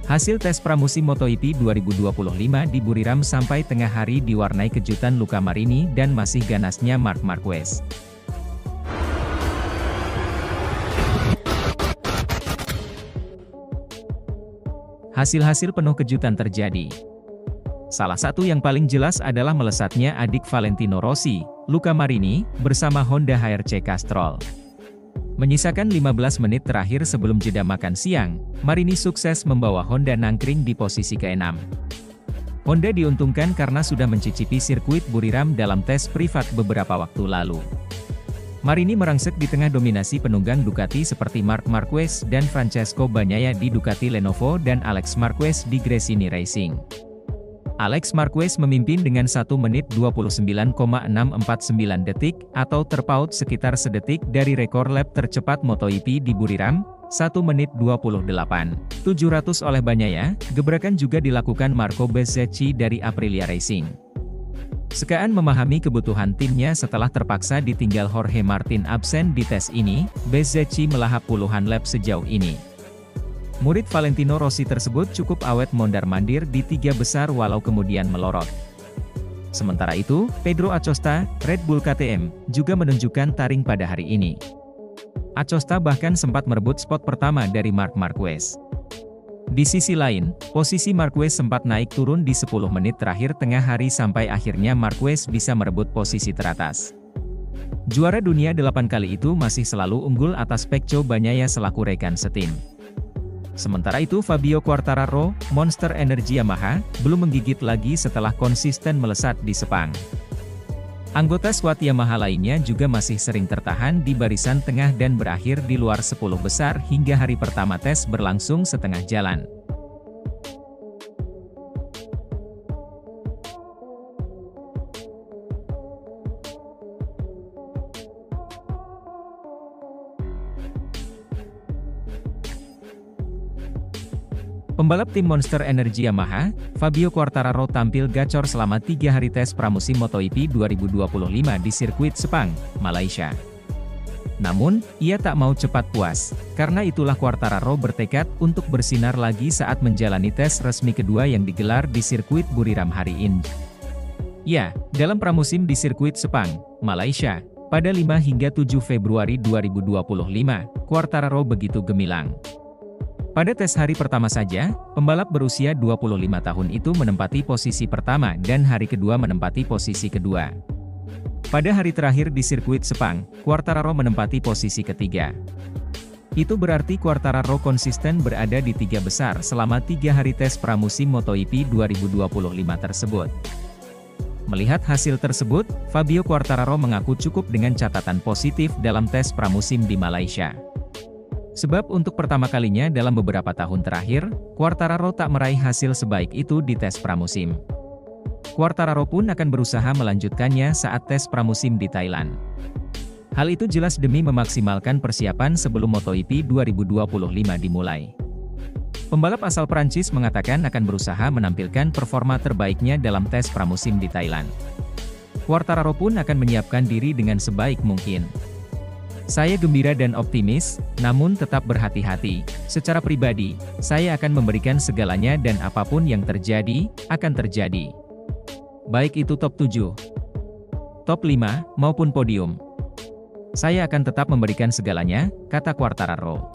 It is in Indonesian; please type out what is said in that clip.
Hasil tes pramusim MotoGP 2025 di Buriram sampai tengah hari diwarnai kejutan Luca Marini dan masih ganasnya Marc Marquez. Hasil-hasil penuh kejutan terjadi. Salah satu yang paling jelas adalah melesatnya adik Valentino Rossi, Luca Marini, bersama Honda HRC Castrol. Menyisakan 15 menit terakhir sebelum jeda makan siang, Marini sukses membawa Honda nangkring di posisi ke-6. Honda diuntungkan karena sudah mencicipi sirkuit Buriram dalam tes privat beberapa waktu lalu. Marini merangsek di tengah dominasi penunggang Ducati seperti Marc Marquez dan Francesco Bagnaia di Ducati Lenovo dan Alex Marquez di Gresini Racing. Alex Marquez memimpin dengan 1 menit 29,649 detik, atau terpaut sekitar sedetik dari rekor lap tercepat MotoGP di Buriram, 1 menit 28.700 oleh Bagnaia. Gebrakan juga dilakukan Marco Bezzecchi dari Aprilia Racing. Sekaan memahami kebutuhan timnya setelah terpaksa ditinggal Jorge Martin absen di tes ini, Bezzecchi melahap puluhan lap sejauh ini. Murid Valentino Rossi tersebut cukup awet mondar-mandir di 3 besar walau kemudian melorot. Sementara itu, Pedro Acosta, Red Bull KTM, juga menunjukkan taring pada hari ini. Acosta bahkan sempat merebut spot pertama dari Marc Marquez. Di sisi lain, posisi Marquez sempat naik turun di 10 menit terakhir tengah hari sampai akhirnya Marquez bisa merebut posisi teratas. Juara dunia 8 kali itu masih selalu unggul atas Pecco Bagnaia selaku rekan setim. Sementara itu Fabio Quartararo, Monster Energy Yamaha, belum menggigit lagi setelah konsisten melesat di Sepang. Anggota skuad Yamaha lainnya juga masih sering tertahan di barisan tengah dan berakhir di luar 10 besar hingga hari pertama tes berlangsung setengah jalan. Pembalap tim Monster Energy Yamaha, Fabio Quartararo tampil gacor selama 3 hari tes pramusim MotoGP 2025 di sirkuit Sepang, Malaysia. Namun, ia tak mau cepat puas, karena itulah Quartararo bertekad untuk bersinar lagi saat menjalani tes resmi kedua yang digelar di sirkuit Buriram hari ini. Ya, dalam pramusim di sirkuit Sepang, Malaysia, pada 5 hingga 7 Februari 2025, Quartararo begitu gemilang. Pada tes hari pertama saja, pembalap berusia 25 tahun itu menempati posisi pertama dan hari kedua menempati posisi kedua. Pada hari terakhir di sirkuit Sepang, Quartararo menempati posisi ketiga. Itu berarti Quartararo konsisten berada di 3 besar selama 3 hari tes pramusim MotoGP 2025 tersebut. Melihat hasil tersebut, Fabio Quartararo mengaku cukup dengan catatan positif dalam tes pramusim di Malaysia. Sebab untuk pertama kalinya dalam beberapa tahun terakhir, Quartararo tak meraih hasil sebaik itu di tes pramusim. Quartararo pun akan berusaha melanjutkannya saat tes pramusim di Thailand. Hal itu jelas demi memaksimalkan persiapan sebelum MotoGP 2025 dimulai. Pembalap asal Prancis mengatakan akan berusaha menampilkan performa terbaiknya dalam tes pramusim di Thailand. Quartararo pun akan menyiapkan diri dengan sebaik mungkin. Saya gembira dan optimis, namun tetap berhati-hati. Secara pribadi, saya akan memberikan segalanya dan apapun yang terjadi, akan terjadi. Baik itu top 7, top 5, maupun podium. Saya akan tetap memberikan segalanya, kata Quartararo.